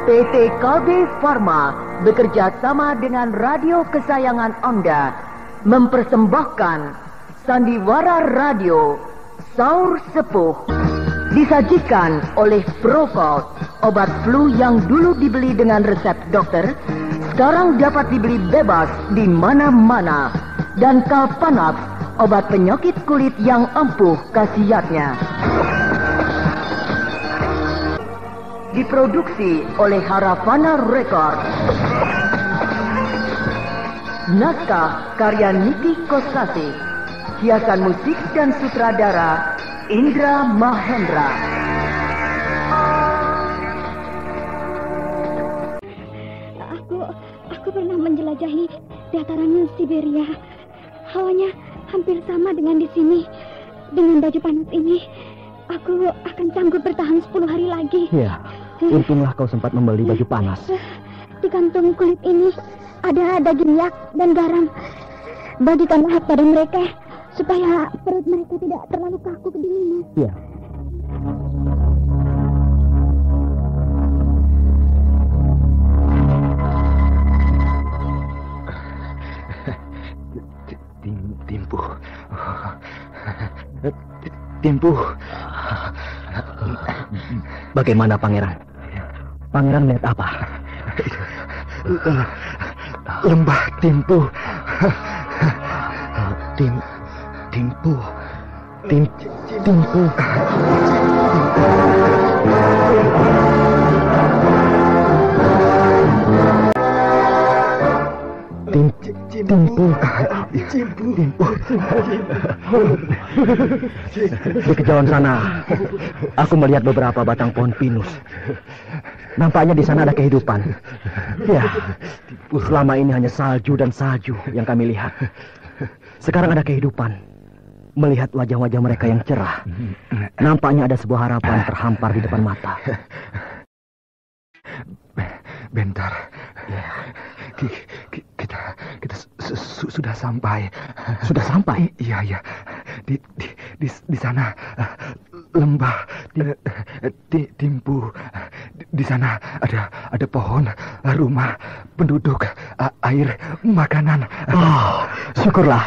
PT KB Pharma bekerja sama dengan radio kesayangan Anda mempersembahkan Sandiwara Radio Saur Sepuh. Disajikan oleh Procold, obat flu yang dulu dibeli dengan resep dokter, sekarang dapat dibeli bebas di mana-mana. Dan Kalpanax, obat penyakit kulit yang ampuh khasiatnya. Diproduksi oleh Haravana Record. Naskah karya Niki Kosasih. Hiasan musik dan sutradara Indra Mahendra. Aku pernah menjelajahi dataran Siberia. Hawanya hampir sama dengan di sini. Dengan baju panas ini, aku akan sanggup bertahan 10 hari lagi. Ya, untunglah kau sempat membeli baju panas. Di kantung kulit ini ada daging yak dan garam. Bagikanlah pada mereka supaya perut mereka tidak terlalu kaku kedinginan. Ya. Timpu. Bagaimana Pangeran? Pangeran melihat apa? Lembah Timpu. Timpu. Di kejauhan sana, aku melihat beberapa batang pohon pinus. Nampaknya di sana ada kehidupan. Ya, selama ini hanya salju dan salju yang kami lihat. Sekarang ada kehidupan. Melihat wajah-wajah mereka yang cerah, nampaknya ada sebuah harapan terhampar di depan mata. Bentar. Kita sudah sampai. Sudah sampai? Iya. Di sana lembah Timpu. Di sana ada pohon, rumah, penduduk, air, makanan. Oh, syukurlah.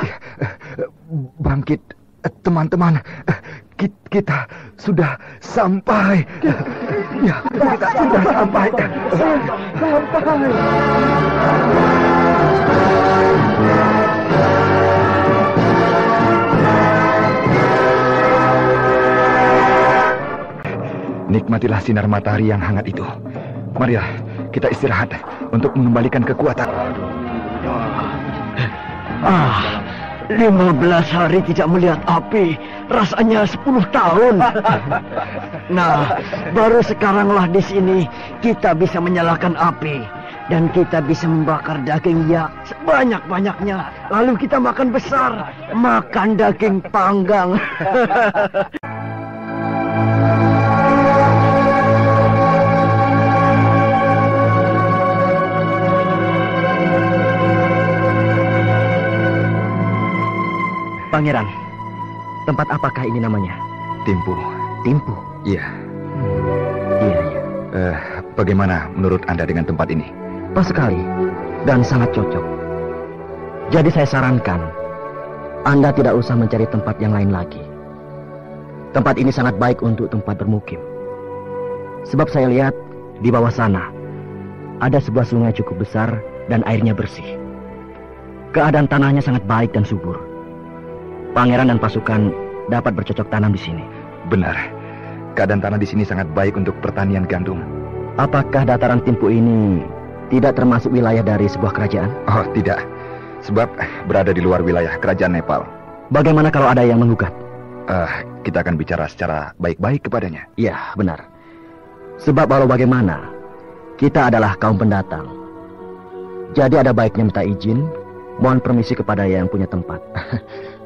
Bangkit, teman-teman. Kita sudah sampai. Ya, kita sudah sampai. Nikmatilah sinar matahari yang hangat itu. Marilah, kita istirahat untuk mengembalikan kekuatan. 15 hari tidak melihat api, rasanya 10 tahun. Nah, baru sekaranglah di sini kita bisa menyalakan api. Dan kita bisa membakar daging yak sebanyak-banyaknya. Lalu kita makan besar, makan daging panggang. Pangeran, tempat apakah ini namanya? Timpu. Timpu? Iya. Iya. Bagaimana menurut Anda dengan tempat ini? Pas sekali dan sangat cocok. Jadi saya sarankan Anda tidak usah mencari tempat yang lain lagi. Tempat ini sangat baik untuk tempat bermukim. Sebab saya lihat di bawah sana ada sebuah sungai cukup besar dan airnya bersih. Keadaan tanahnya sangat baik dan subur. Pangeran dan pasukan dapat bercocok tanam di sini. Benar. Keadaan tanah di sini sangat baik untuk pertanian gandum. Apakah dataran Timpu ini tidak termasuk wilayah dari sebuah kerajaan? Oh, tidak. Sebab berada di luar wilayah kerajaan Nepal. Bagaimana kalau ada yang menggugat? Kita akan bicara secara baik-baik kepadanya. Iya, benar. Sebab walau bagaimana, kita adalah kaum pendatang. Jadi ada baiknya minta izin, mohon permisi kepada yang punya tempat.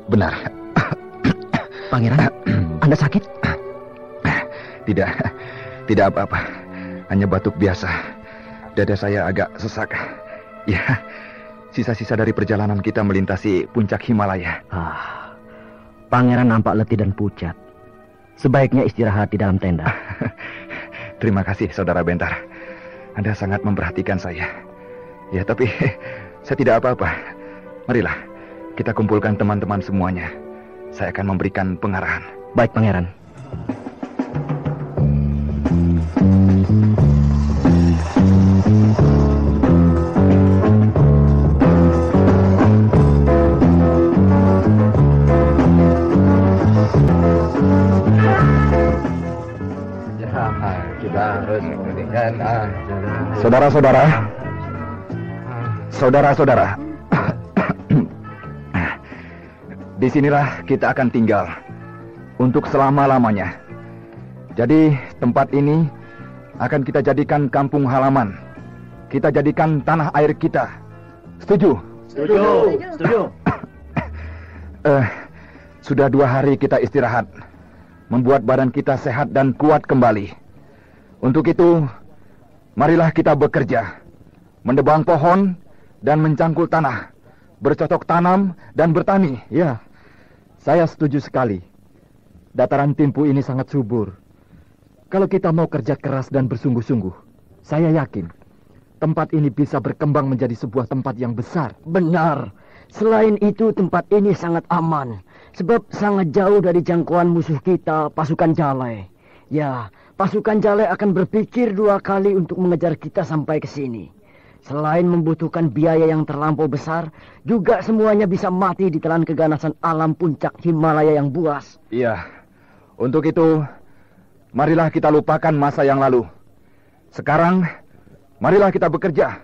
Benar. Pangeran, Anda sakit? Tidak apa-apa. Hanya batuk biasa. Dada saya agak sesak. Ya, sisa-sisa dari perjalanan kita melintasi puncak Himalaya. Pangeran nampak letih dan pucat. Sebaiknya istirahat di dalam tenda. Terima kasih, Saudara Bentar. Anda sangat memperhatikan saya. Ya, tapi saya tidak apa-apa. Marilah, kita kumpulkan teman-teman semuanya. Saya akan memberikan pengarahan. Baik, Pangeran. Saudara-saudara, disinilah kita akan tinggal untuk selama-lamanya. Jadi tempat ini akan kita jadikan kampung halaman. Kita jadikan tanah air kita. Setuju? Setuju. Sudah 2 hari kita istirahat, membuat badan kita sehat dan kuat kembali. Untuk itu, marilah kita bekerja, menebang pohon dan mencangkul tanah, bercocok tanam dan bertani. Ya, saya setuju sekali. Dataran Timpu ini sangat subur. Kalau kita mau kerja keras dan bersungguh-sungguh, saya yakin tempat ini bisa berkembang menjadi sebuah tempat yang besar. Benar. Selain itu, tempat ini sangat aman, sebab sangat jauh dari jangkauan musuh kita, pasukan Jalai. Ya, pasukan Jalai akan berpikir 2 kali untuk mengejar kita sampai ke sini. Selain membutuhkan biaya yang terlampau besar, juga semuanya bisa mati di telan keganasan alam puncak Himalaya yang buas. Iya, untuk itu, marilah kita lupakan masa yang lalu. Sekarang, marilah kita bekerja.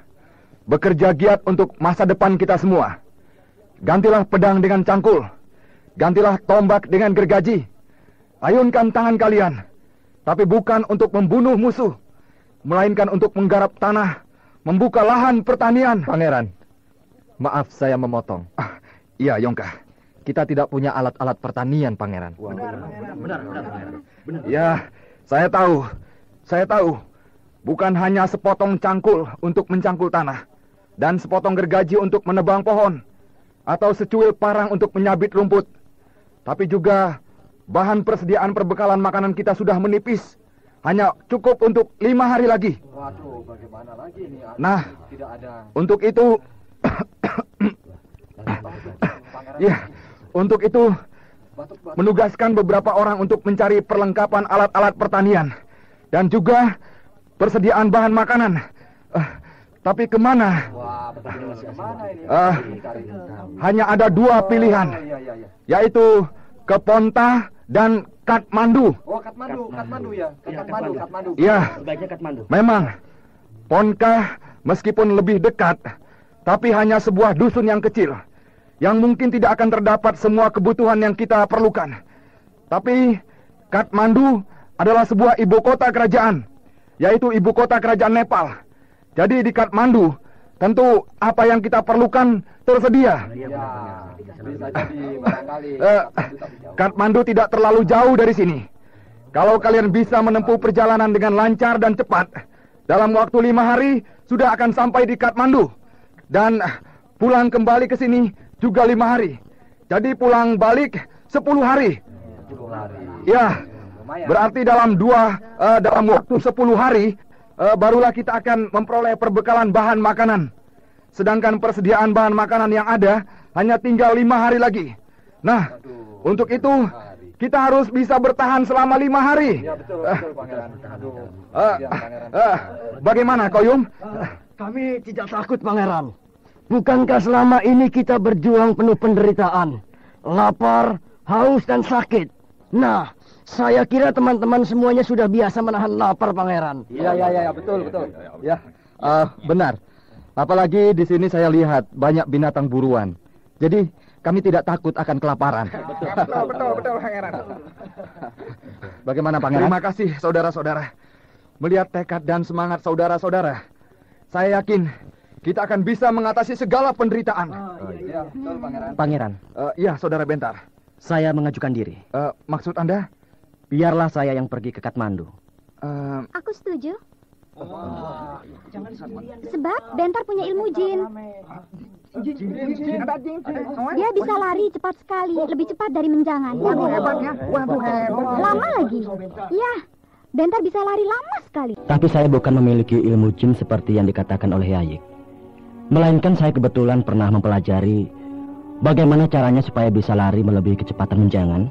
Bekerja giat untuk masa depan kita semua. Gantilah pedang dengan cangkul. Gantilah tombak dengan gergaji. Ayunkan tangan kalian. Tapi bukan untuk membunuh musuh, melainkan untuk menggarap tanah, membuka lahan pertanian. Pangeran, maaf saya memotong. Iya, Yongka. Kita tidak punya alat-alat pertanian, Pangeran. Benar. Ya, saya tahu. Bukan hanya sepotong cangkul untuk mencangkul tanah, dan sepotong gergaji untuk menebang pohon, atau secuil parang untuk menyabit rumput. Tapi juga bahan persediaan perbekalan makanan kita sudah menipis. Hanya cukup untuk 5 hari lagi. Waduh, bagaimana lagi nih? Nah, Tidak ada. untuk itu... ya, untuk itu menugaskan beberapa orang untuk mencari perlengkapan alat-alat pertanian. Dan juga persediaan bahan makanan. Tapi kemana? Wah, betul. Kemana ini? Hanya ada 2 pilihan. Yaitu ke Ponta dan Kathmandu. Oh, Kathmandu ya. Kathmandu. Iya, Sebaiknya Kathmandu. memang Ponka meskipun lebih dekat, tapi hanya sebuah dusun yang kecil, yang mungkin tidak akan terdapat semua kebutuhan yang kita perlukan. Tapi Kathmandu adalah sebuah ibu kota kerajaan, yaitu ibu kota kerajaan Nepal. Jadi di Kathmandu, tentu apa yang kita perlukan tersedia. Bisa jadi barangkali. Kathmandu tidak terlalu jauh dari sini. Kalau kalian bisa menempuh perjalanan dengan lancar dan cepat, dalam waktu 5 hari sudah akan sampai di Kathmandu. Dan pulang kembali ke sini juga 5 hari. Jadi pulang balik 10 hari. 10 hari. Ya, berarti dalam waktu 10 hari barulah kita akan memperoleh perbekalan bahan makanan. Sedangkan persediaan bahan makanan yang ada hanya tinggal 5 hari lagi. Nah, untuk itu kita harus bisa bertahan selama 5 hari. Ya, betul Pangeran. Bagaimana, Koyum? Kami tidak takut, Pangeran. Bukankah selama ini kita berjuang penuh penderitaan, lapar, haus, dan sakit? Nah, saya kira teman-teman semuanya sudah biasa menahan lapar, Pangeran. Iya, betul. Ya, benar. Apalagi di sini saya lihat banyak binatang buruan. Jadi kami tidak takut akan kelaparan. Betul, Pangeran. Bagaimana, Pangeran? Terima kasih, saudara-saudara. Melihat tekad dan semangat saudara-saudara, saya yakin kita akan bisa mengatasi segala penderitaan. Iya, betul, Pangeran. Pangeran, Ya, saudara Bentar. saya mengajukan diri. Maksud Anda? Biarlah saya yang pergi ke Kathmandu. Aku setuju. Sebab Bentar punya ilmu jin. Dia bisa lari cepat sekali, lebih cepat dari menjangan. Waduh, hebat ya. Lama lagi. Ya, Bentar bisa lari lama sekali. Tapi saya bukan memiliki ilmu jin seperti yang dikatakan oleh Yayik. Melainkan saya kebetulan pernah mempelajari bagaimana caranya supaya bisa lari melebihi kecepatan menjangan,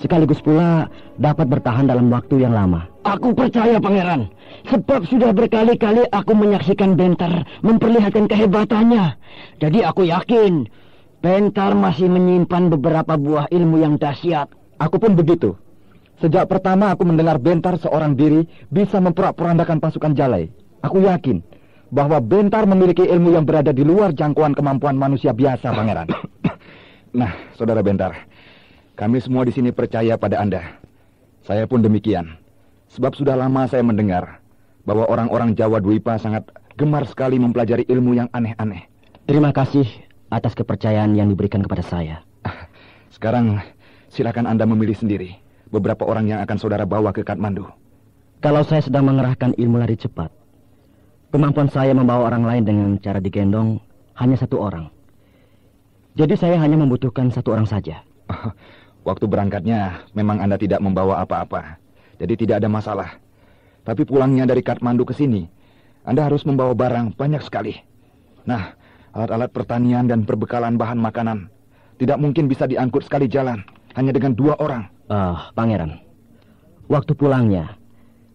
sekaligus pula dapat bertahan dalam waktu yang lama. Aku percaya, Pangeran. Sebab sudah berkali-kali aku menyaksikan Bentar memperlihatkan kehebatannya. Jadi aku yakin Bentar masih menyimpan beberapa buah ilmu yang dahsyat. Aku pun begitu. Sejak pertama aku mendengar Bentar seorang diri bisa memporak-porandakan pasukan Jalai, aku yakin bahwa Bentar memiliki ilmu yang berada di luar jangkauan kemampuan manusia biasa, Pangeran. Nah, Saudara Bentar, kami semua di sini percaya pada Anda. Saya pun demikian. Sebab sudah lama saya mendengar bahwa orang-orang Jawa Dwipa sangat gemar sekali mempelajari ilmu yang aneh-aneh. Terima kasih atas kepercayaan yang diberikan kepada saya. Sekarang silakan Anda memilih sendiri beberapa orang yang akan saudara bawa ke Kathmandu. Kalau saya sedang mengerahkan ilmu lari cepat, kemampuan saya membawa orang lain dengan cara digendong hanya satu orang. Jadi saya hanya membutuhkan satu orang saja. Waktu berangkatnya memang Anda tidak membawa apa-apa, jadi tidak ada masalah. Tapi pulangnya dari Kathmandu ke sini, Anda harus membawa barang banyak sekali. Nah, alat-alat pertanian dan perbekalan bahan makanan tidak mungkin bisa diangkut sekali jalan, hanya dengan 2 orang. Pangeran, waktu pulangnya,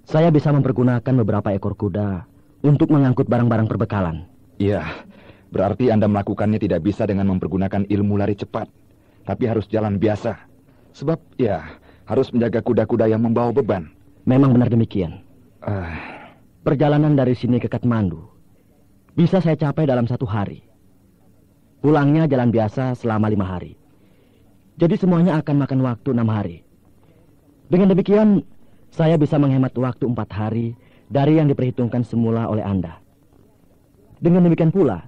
saya bisa mempergunakan beberapa ekor kuda untuk mengangkut barang-barang perbekalan. Iya, berarti Anda melakukannya tidak bisa dengan mempergunakan ilmu lari cepat, tapi harus jalan biasa. Sebab, ya, harus menjaga kuda-kuda yang membawa beban. Memang benar demikian. Perjalanan dari sini ke Kathmandu bisa saya capai dalam 1 hari. Pulangnya jalan biasa selama 5 hari. Jadi semuanya akan makan waktu 6 hari. Dengan demikian, saya bisa menghemat waktu 4 hari dari yang diperhitungkan semula oleh Anda. Dengan demikian pula,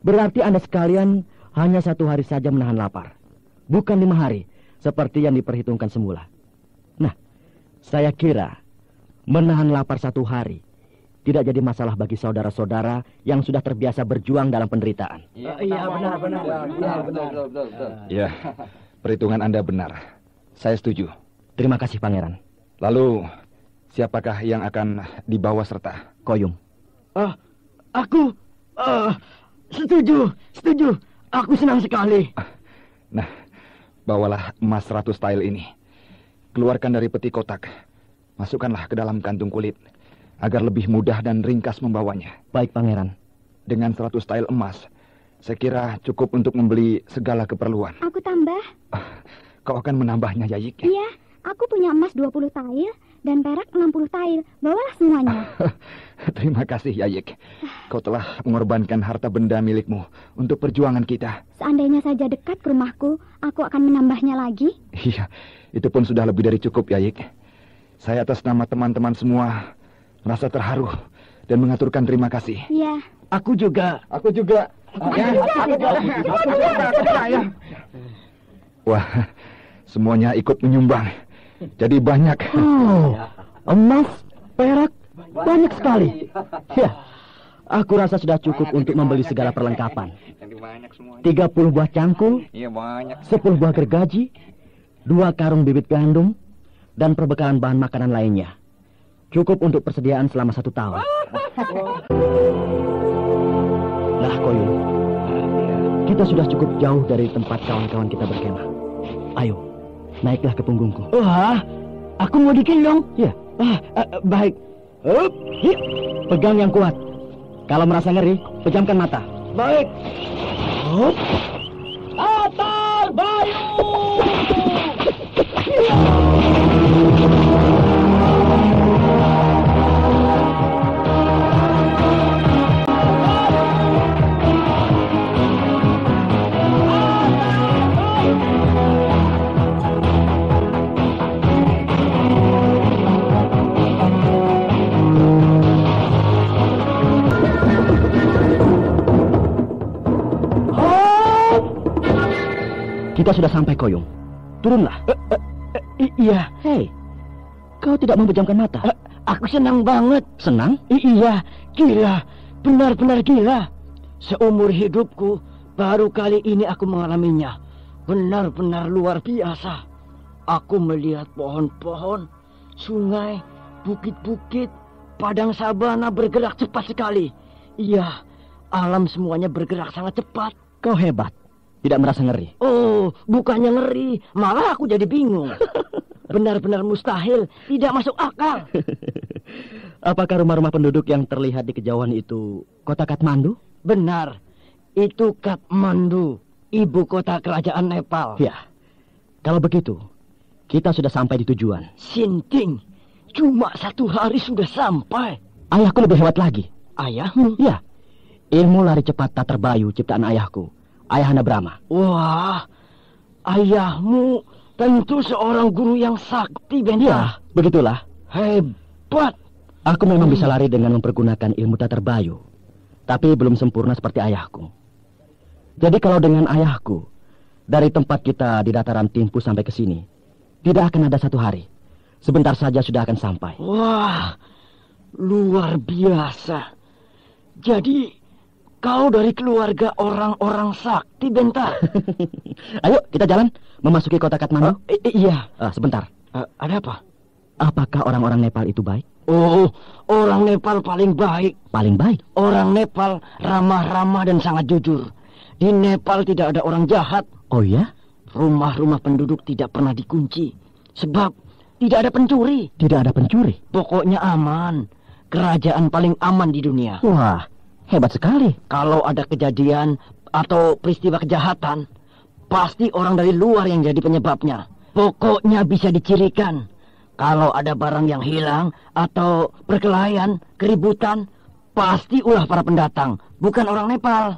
berarti Anda sekalian hanya 1 hari saja menahan lapar, bukan 5 hari seperti yang diperhitungkan semula. Nah, saya kira menahan lapar 1 hari tidak jadi masalah bagi saudara-saudara yang sudah terbiasa berjuang dalam penderitaan. Iya, benar. Ya, perhitungan Anda benar. Saya setuju. Terima kasih, Pangeran. Lalu, siapakah yang akan dibawa serta? Koyum. Aku setuju. Aku senang sekali. Nah, bawalah emas 100 tael ini. Keluarkan dari peti kotak. Masukkanlah ke dalam kantung kulit, agar lebih mudah dan ringkas membawanya. Baik, Pangeran. Dengan 100 tael emas, saya kira cukup untuk membeli segala keperluan. Aku tambah. Kau akan menambahnya, Yayik? Iya, aku punya emas 20 tael dan perak 60 tael. Bawalah semuanya. Terima kasih, Yayik. Kau telah mengorbankan harta benda milikmu untuk perjuangan kita. Seandainya saja dekat ke rumahku, aku akan menambahnya lagi. Iya, itu pun sudah lebih dari cukup, Yayik. Saya atas nama teman-teman semua merasa terharu dan mengaturkan terima kasih. Iya. Aku juga. Wah, semuanya ikut menyumbang. Jadi banyak. Emas, perak, banyak sekali. Ya, aku rasa sudah cukup untuk membeli segala perlengkapan. 30 buah cangkul, 10 buah gergaji, 2 karung bibit gandum, dan perbekalan bahan makanan lainnya. Cukup untuk persediaan selama 1 tahun. Nah, Koyum, kita sudah cukup jauh dari tempat kawan-kawan kita berkemah. Ayo, naiklah ke punggungku. Wah, aku mau digendong. Ya. Baik. Yuk, pegang yang kuat. Kalau merasa ngeri, pejamkan mata. Baik. Atar Bayu! Kita sudah sampai, Koyum. Turunlah. Iya. Hei, kau tidak memejamkan mata. Aku senang banget. Senang? Iya, gila. Benar-benar gila. Seumur hidupku, baru kali ini aku mengalaminya. Benar-benar luar biasa. Aku melihat pohon-pohon, sungai, bukit-bukit, padang sabana bergerak cepat sekali. Iya, alam semuanya bergerak sangat cepat. Kau hebat. Tidak merasa ngeri? Oh, bukannya ngeri, malah aku jadi bingung. Benar-benar mustahil, tidak masuk akal. Apakah rumah-rumah penduduk yang terlihat di kejauhan itu kota Kathmandu? Benar, itu Kathmandu, ibu kota kerajaan Nepal. Ya, kalau begitu, kita sudah sampai di tujuan. Sinting, cuma 1 hari sudah sampai. Ayahku lebih hebat lagi. Ayahmu? Ya, ilmu lari cepat tak terbayu ciptaan ayahku, Ayahanda Brahma. Wah, ayahmu tentu seorang guru yang sakti, Bentar. Ya, begitulah. Hebat. Aku memang bisa lari dengan mempergunakan ilmu tak terbayu, tapi belum sempurna seperti ayahku. Jadi kalau dengan ayahku, dari tempat kita di dataran Timpu sampai ke sini, tidak akan ada 1 hari. Sebentar saja sudah akan sampai. Wah, luar biasa. Jadi, kau dari keluarga orang-orang sakti, Bentar. Ayo, kita jalan memasuki kota Kathmandu. Iya. Sebentar. Ada apa? Apakah orang-orang Nepal itu baik? Oh, orang Nepal paling baik. Paling baik? Orang Nepal ramah-ramah dan sangat jujur. Di Nepal tidak ada orang jahat. Oh ya? Rumah-rumah penduduk tidak pernah dikunci. Sebab tidak ada pencuri. Tidak ada pencuri? Pokoknya aman. Kerajaan paling aman di dunia. Wah, hebat sekali. Kalau ada kejadian atau peristiwa kejahatan, pasti orang dari luar yang jadi penyebabnya. Pokoknya bisa dicirikan. Kalau ada barang yang hilang atau perkelahian, keributan, pasti ulah para pendatang, bukan orang Nepal.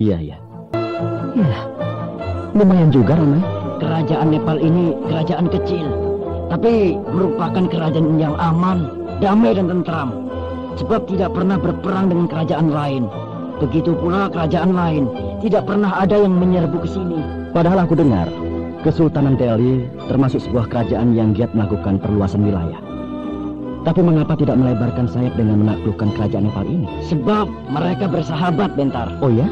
Iya. Ya, lumayan juga, Ramai. Kerajaan Nepal ini kerajaan kecil, tapi merupakan kerajaan yang aman, damai dan tentram. Sebab tidak pernah berperang dengan kerajaan lain. Begitu pula kerajaan lain, tidak pernah ada yang menyerbu ke sini. Padahal aku dengar, Kesultanan Delhi termasuk sebuah kerajaan yang giat melakukan perluasan wilayah. Tapi mengapa tidak melebarkan sayap dengan menaklukkan kerajaan Nepal ini? Sebab mereka bersahabat, Bentar. Oh ya?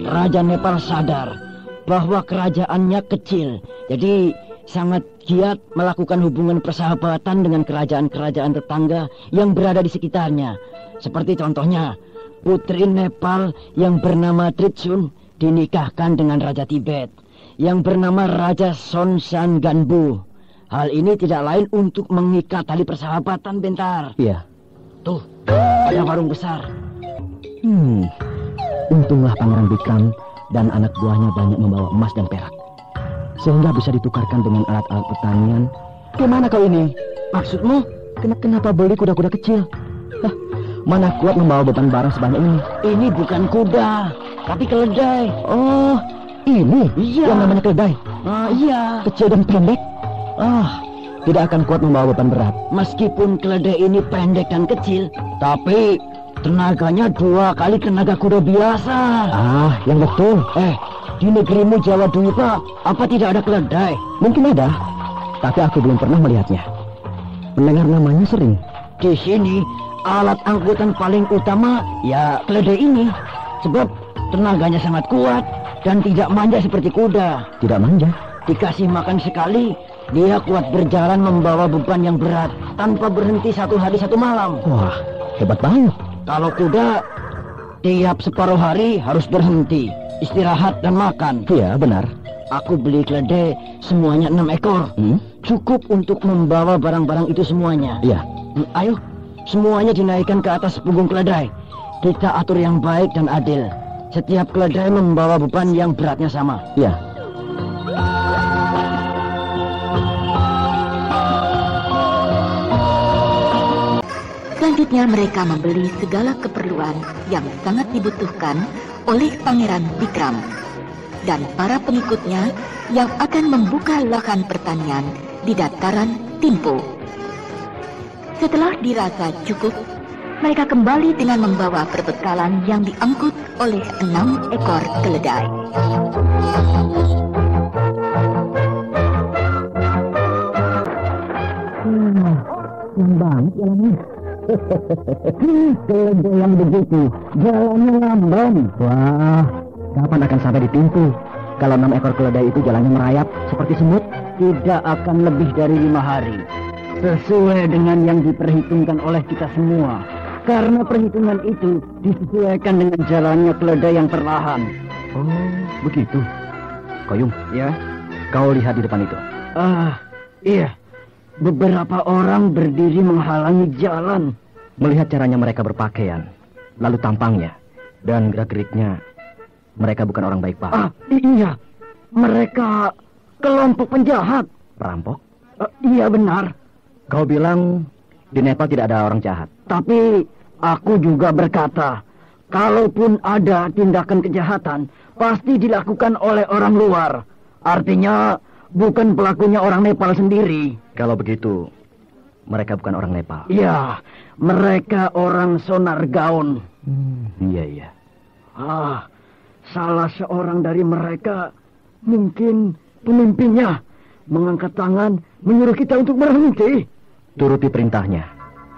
Raja Nepal sadar bahwa kerajaannya kecil, jadi sangat giat melakukan hubungan persahabatan dengan kerajaan-kerajaan tetangga yang berada di sekitarnya. Seperti contohnya, putri Nepal yang bernama Tritsun dinikahkan dengan Raja Tibet yang bernama Raja Sonsan Ganbu. Hal ini tidak lain untuk mengikat tali persahabatan, Bentar. Iya. Tuh, ada warung besar. Untunglah Pangeran Bikram dan anak buahnya banyak membawa emas dan perak, sehingga bisa ditukarkan dengan alat-alat pertanian. Gimana kau ini? Maksudmu? Kenapa beli kuda-kuda kecil? Mana kuat membawa beban barang sebanyak ini? Ini bukan kuda, tapi keledai. Oh, ini? Iya. Yang namanya keledai? Iya. Kecil dan pendek? Tidak akan kuat membawa beban berat. Meskipun keledai ini pendek dan kecil, tapi tenaganya 2 kali tenaga kuda biasa. Yang betul. Di negerimu Jawa Dwipa, apa tidak ada keledai? Mungkin ada, tapi aku belum pernah melihatnya. Mendengar namanya sering. Di sini, alat angkutan paling utama ya keledai ini. Sebab tenaganya sangat kuat dan tidak manja seperti kuda. Tidak manja? Dikasih makan sekali, dia kuat berjalan membawa beban yang berat tanpa berhenti 1 hari 1 malam. Wah, hebat banget. Kalau kuda, tiap separuh hari harus berhenti, istirahat dan makan. Iya, benar. Aku beli keledai semuanya 6 ekor. Cukup untuk membawa barang-barang itu semuanya. Iya. Ayo, semuanya dinaikkan ke atas punggung keledai. Kita atur yang baik dan adil. Setiap keledai membawa beban yang beratnya sama. Iya. Selanjutnya mereka membeli segala keperluan yang sangat dibutuhkan oleh Pangeran Bikram dan para pengikutnya yang akan membuka lahan pertanian di dataran Timpu. Setelah dirasa cukup, mereka kembali dengan membawa perbekalan yang diangkut oleh 6 ekor keledai. Yang banget jalannya. Keledai yang begitu, jalannya lamban. Wah, kapan akan sampai di Timpu? Kalau 6 ekor keledai itu jalannya merayap seperti semut? Tidak akan lebih dari 5 hari. Sesuai dengan yang diperhitungkan oleh kita semua. Karena perhitungan itu disesuaikan dengan jalannya keledai yang perlahan. Oh, begitu. Koyum, Ya? kau lihat di depan itu. Iya. Beberapa orang berdiri menghalangi jalan. Melihat caranya mereka berpakaian, lalu tampangnya, dan gerak-geriknya, mereka bukan orang baik, Pak. Iya. Mereka kelompok penjahat. Perampok? Iya benar. Kau bilang di Nepal tidak ada orang jahat. Tapi aku juga berkata, kalaupun ada tindakan kejahatan, pasti dilakukan oleh orang luar. Artinya, bukan pelakunya orang Nepal sendiri. Kalau begitu, mereka bukan orang Nepal. Iya, mereka orang Sonargaon. Iya. Salah seorang dari mereka, mungkin pemimpinnya, mengangkat tangan, menyuruh kita untuk berhenti. Turuti perintahnya.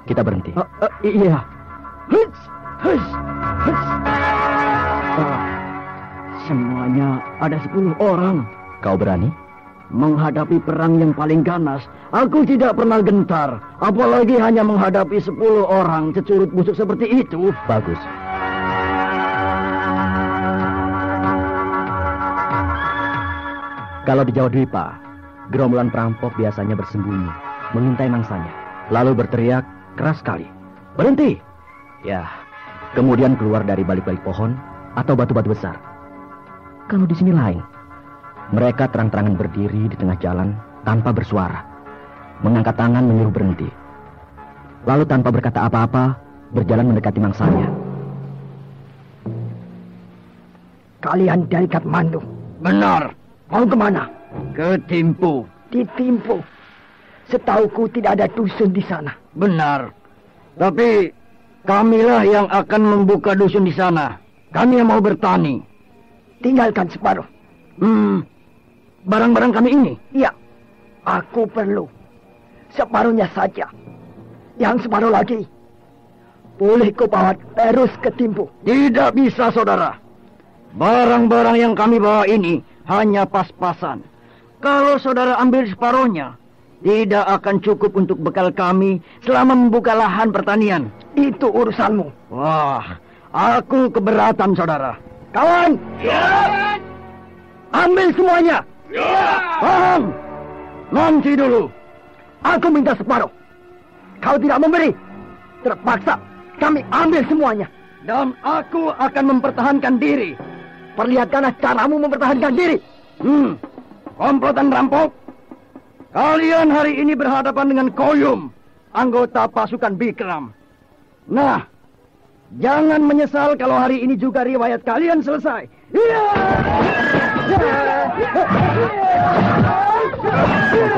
Kita berhenti. Iya. Semuanya ada 10 orang. Kau berani? Menghadapi perang yang paling ganas, aku tidak pernah gentar. Apalagi hanya menghadapi 10 orang cecurut busuk seperti itu. Bagus. Kalau di Jawa Dwipa, gerombolan perampok biasanya bersembunyi, mengintai mangsanya, lalu berteriak keras sekali, "Berhenti!" Ya, kemudian keluar dari balik-balik pohon atau batu-batu besar. Kalau di sini lain, mereka terang-terangan berdiri di tengah jalan tanpa bersuara, mengangkat tangan menyuruh berhenti, lalu tanpa berkata apa-apa berjalan mendekati mangsanya. Kalian dari Kathmandu? Benar. Mau kemana? Ke Thimphu. Di Thimphu. Setauku tidak ada dusun di sana. Benar. Tapi kamilah yang akan membuka dusun di sana. Kami yang mau bertani. Tinggalkan separuh. Barang-barang kami ini? Iya. Aku perlu separuhnya saja. Yang separuh lagi boleh kau bawa terus ke Thimphu. Tidak bisa, saudara. Barang-barang yang kami bawa ini hanya pas-pasan. Kalau saudara ambil separuhnya, tidak akan cukup untuk bekal kami selama membuka lahan pertanian. Itu urusanmu. Wah, aku keberatan, saudara. Kawan! Ya. Ambil semuanya. Ya. Paham? Nanti dulu. Aku minta separuh. Kau tidak memberi. Terpaksa kami ambil semuanya. Dan aku akan mempertahankan diri. Perlihatkanlah caramu mempertahankan diri. Komplotan rampok. Kalian hari ini berhadapan dengan Koyum, anggota pasukan Bikram. Nah, jangan menyesal kalau hari ini juga riwayat kalian selesai. Iya!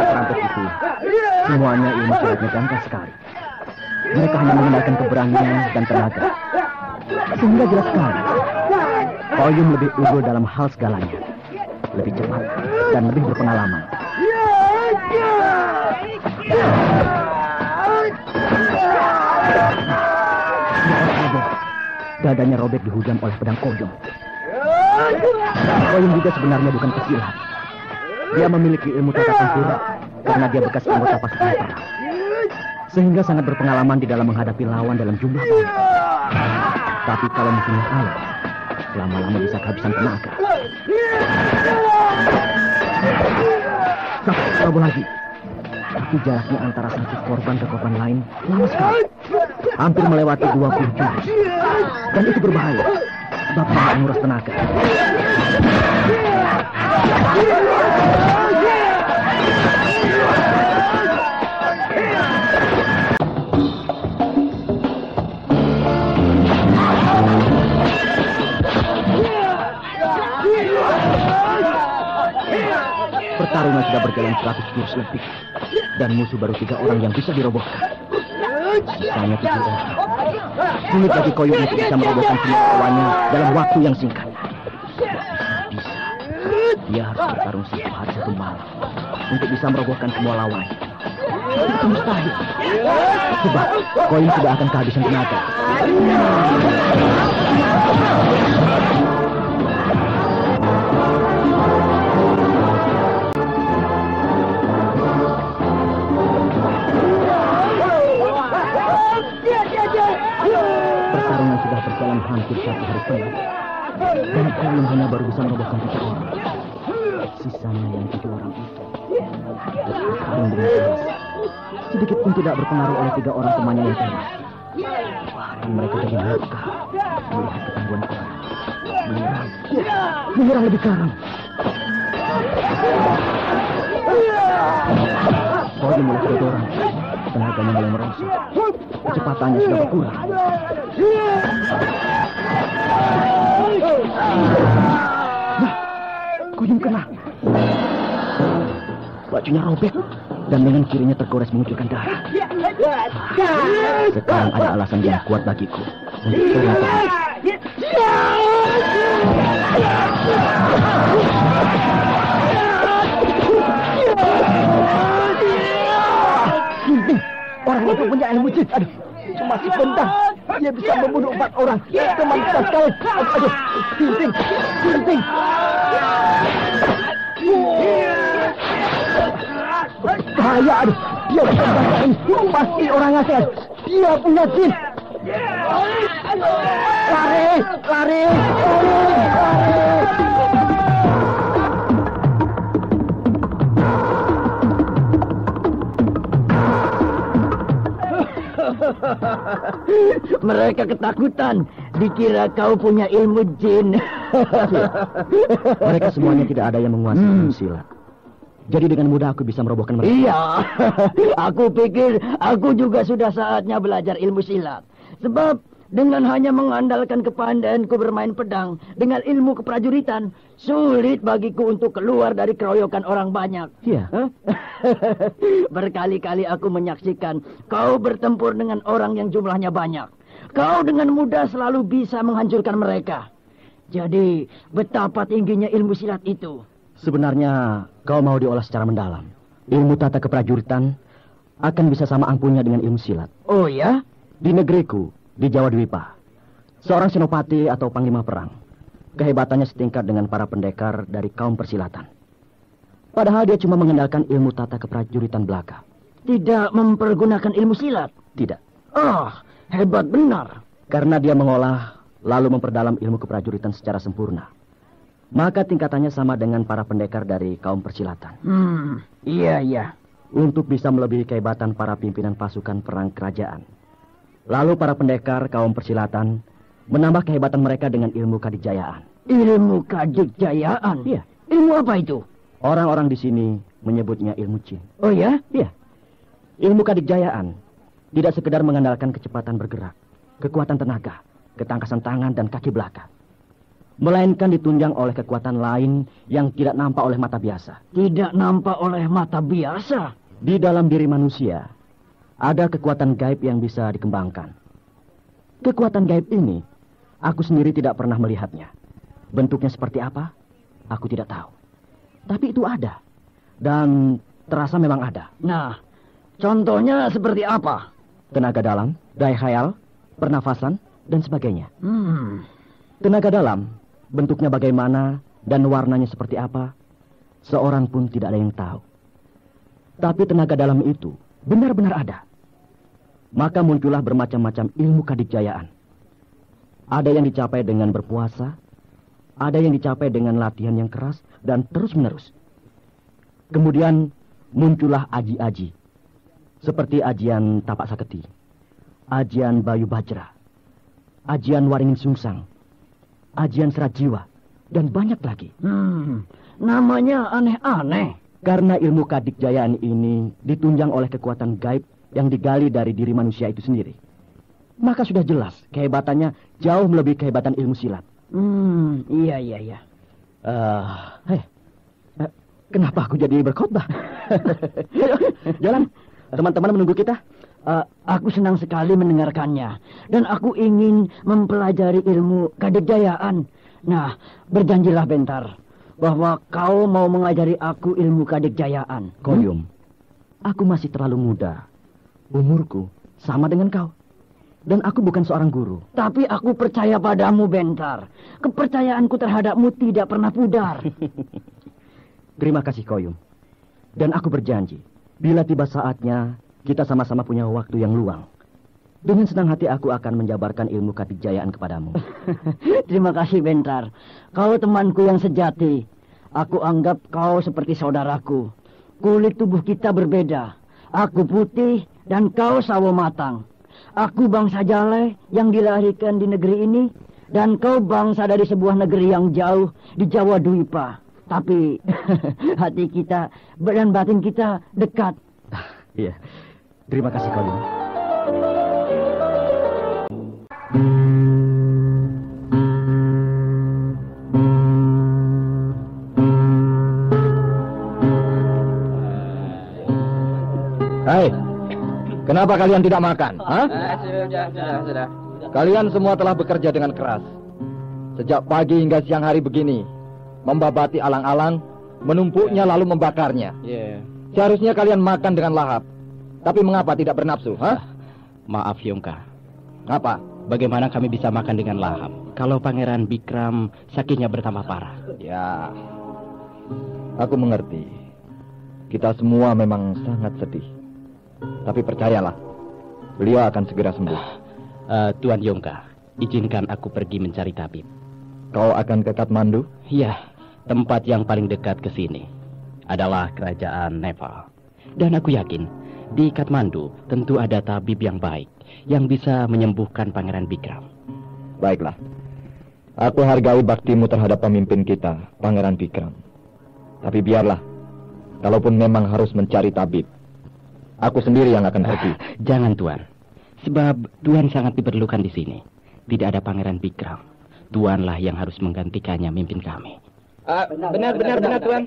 Perampok itu, semuanya ilmu silatnya gagah sekali. Mereka hanya menggunakan keberanian dan tenaga, sehingga jelas sekali Koyum lebih unggul dalam hal segalanya, lebih cepat dan lebih berpengalaman. Dadanya robek dihujam oleh pedang Koyum. Koyum juga sebenarnya bukan pesilat. Dia memiliki ilmu tata tempur karena dia bekas anggota pasukan perang, sehingga sangat berpengalaman di dalam menghadapi lawan dalam jumlah banyak. Tapi kalau musuhnya kalah, lama-lama bisa kehabisan tenaga. Satu lagi. Tapi jaraknya antara satu korban ke korban lain lama sekali. Hampir melewati 20 jurus. Dan itu berbahaya, sebab sangat menguras tenaga. Pertarungan sudah berjalan 100 jurus lebih, dan musuh baru 3 orang yang bisa dirobohkan. Sisanya 7 orang. Sulit bagi Koyum untuk bisa merobohkan semua lawannya dalam waktu yang singkat. Bisa. Dia harus bertarung 1 hari 1 malam untuk bisa merobohkan semua lawan. Itu mustahil. Sebab Koyum tidak akan kehabisan tenaga. pertarungan sudah berjalan hampir 1 hari penuh. Dan Koyum hanya baru bisa merobohkan 3 orang. Sisanya yang 7 orang itu bertarung dengan keras. Sedikit pun tidak berpengaruh oleh 3 orang temannya yang tewas. Dan mereka jadi murka melihat ketangguhan Koyum. Menyerang lebih garang. Koyum mulai kedorong. Tenaganya mulai merosot. Kecepatannya sudah berkurang. Nah, Koyum kena. Bajunya robek dan dengan kirinya tergores mengucurkan darah. Sekarang ada alasan yang kuat bagiku untuk turun tangan. Orang itu punya ilmu jin. Aduh, cuma sebentar dia bisa membunuh 4 orang. Teman kita sekali. Aduh, Tinting. Bahaya, aduh. Dia bukan ini. Pasti orang asing. Dia punya jin. Lari. Mereka ketakutan. Dikira kau punya ilmu jin. Mereka semuanya tidak ada yang menguasai ilmu silat. Jadi dengan mudah aku bisa merobohkan mereka. Iya. Aku pikir aku juga sudah saatnya belajar ilmu silat. Sebab dengan hanya mengandalkan kepandaianku bermain pedang dengan ilmu keprajuritan, sulit bagiku untuk keluar dari keroyokan orang banyak. Iya. Berkali-kali aku menyaksikan kau bertempur dengan orang yang jumlahnya banyak. Kau dengan mudah selalu bisa menghancurkan mereka. Jadi, betapa tingginya ilmu silat itu. Sebenarnya kau mau diolah secara mendalam. Ilmu tata keprajuritan akan bisa sama ampuhnya dengan ilmu silat. Oh ya? Di negeriku, di Jawa Dwipa, seorang senopati atau panglima perang, kehebatannya setingkat dengan para pendekar dari kaum persilatan. Padahal dia cuma mengandalkan ilmu tata keprajuritan belaka. Tidak mempergunakan ilmu silat? Tidak. Oh, hebat benar. Karena dia mengolah lalu memperdalam ilmu keprajuritan secara sempurna. Maka tingkatannya sama dengan para pendekar dari kaum persilatan. Iya. Untuk bisa melebihi kehebatan para pimpinan pasukan perang kerajaan. Lalu para pendekar kaum persilatan menambah kehebatan mereka dengan ilmu kadikjayaan. Ilmu kadikjayaan? Iya. Ilmu apa itu? Orang-orang di sini menyebutnya ilmu jin. Oh ya? Iya. Ilmu kadikjayaan tidak sekedar mengandalkan kecepatan bergerak, kekuatan tenaga, ketangkasan tangan dan kaki belaka. Melainkan ditunjang oleh kekuatan lain yang tidak nampak oleh mata biasa. Tidak nampak oleh mata biasa? Di dalam diri manusia ada kekuatan gaib yang bisa dikembangkan. Kekuatan gaib ini, aku sendiri tidak pernah melihatnya. Bentuknya seperti apa? Aku tidak tahu. Tapi itu ada. Dan terasa memang ada. Nah, contohnya seperti apa? Tenaga dalam, daya khayal, pernafasan, dan sebagainya. Tenaga dalam, bentuknya bagaimana dan warnanya seperti apa, seorang pun tidak ada yang tahu. Tapi tenaga dalam itu benar-benar ada. Maka muncullah bermacam-macam ilmu kadikjayaan. Ada yang dicapai dengan berpuasa, ada yang dicapai dengan latihan yang keras dan terus-menerus. Kemudian muncullah aji-aji, seperti ajian Tapak Saketi, ajian Bayu Bajra, ajian Waringin Sungsang, ajian Serat Jiwa, dan banyak lagi. Namanya aneh-aneh. Karena ilmu kadikjayaan ini ditunjang oleh kekuatan gaib yang digali dari diri manusia itu sendiri. Maka sudah jelas kehebatannya jauh melebihi kehebatan ilmu silat. Iya. Kenapa aku jadi berkhotbah? Jalan, teman-teman menunggu kita. Aku senang sekali mendengarkannya. Dan aku ingin mempelajari ilmu kadikjayaan. Nah, berjanjilah bentar bahwa kau mau mengajari aku ilmu kadikjayaan. Koyum, aku masih terlalu muda. Umurku sama dengan kau. Dan aku bukan seorang guru. Tapi aku percaya padamu, Bentar. Kepercayaanku terhadapmu tidak pernah pudar. Terima kasih, Koyum. Dan aku berjanji, bila tiba saatnya, kita sama-sama punya waktu yang luang. Dengan senang hati aku akan menjabarkan ilmu kadijayaan kepadamu. Terima kasih, Bentar. Kau temanku yang sejati. Aku anggap kau seperti saudaraku. Kulit tubuh kita berbeda. Aku putih dan kau sawo matang. Aku bangsa Jaleh yang dilahirkan di negeri ini. Dan kau bangsa dari sebuah negeri yang jauh di Jawa Dwipa. Tapi hati kita dan batin kita dekat. Iya, terima kasih kau, Yun. Hai, kenapa kalian tidak makan? Hah? Sudah. Kalian semua telah bekerja dengan keras. Sejak pagi hingga siang hari begini, membabati alang-alang, menumpuknya lalu membakarnya. Seharusnya kalian makan dengan lahap. Tapi mengapa tidak bernafsu? Hah? Maaf, Yongka. Ngapa? Bagaimana kami bisa makan dengan lahap kalau Pangeran Bikram sakitnya bertambah parah? Ya, aku mengerti. Kita semua memang sangat sedih. Tapi percayalah, beliau akan segera sembuh. Tuan Yongka, izinkan aku pergi mencari tabib. Kau akan ke Kathmandu? Iya, tempat yang paling dekat ke sini adalah kerajaan Nepal. Dan aku yakin, di Kathmandu tentu ada tabib yang baik yang bisa menyembuhkan Pangeran Bikram. Baiklah. Aku hargai baktimu terhadap pemimpin kita, Pangeran Bikram. Tapi biarlah, kalaupun memang harus mencari tabib, aku sendiri yang akan pergi. Jangan, Tuan. Sebab Tuan sangat diperlukan di sini. Tidak ada Pangeran Bikram. Tuanlah yang harus menggantikannya mimpin kami. Benar, Tuan.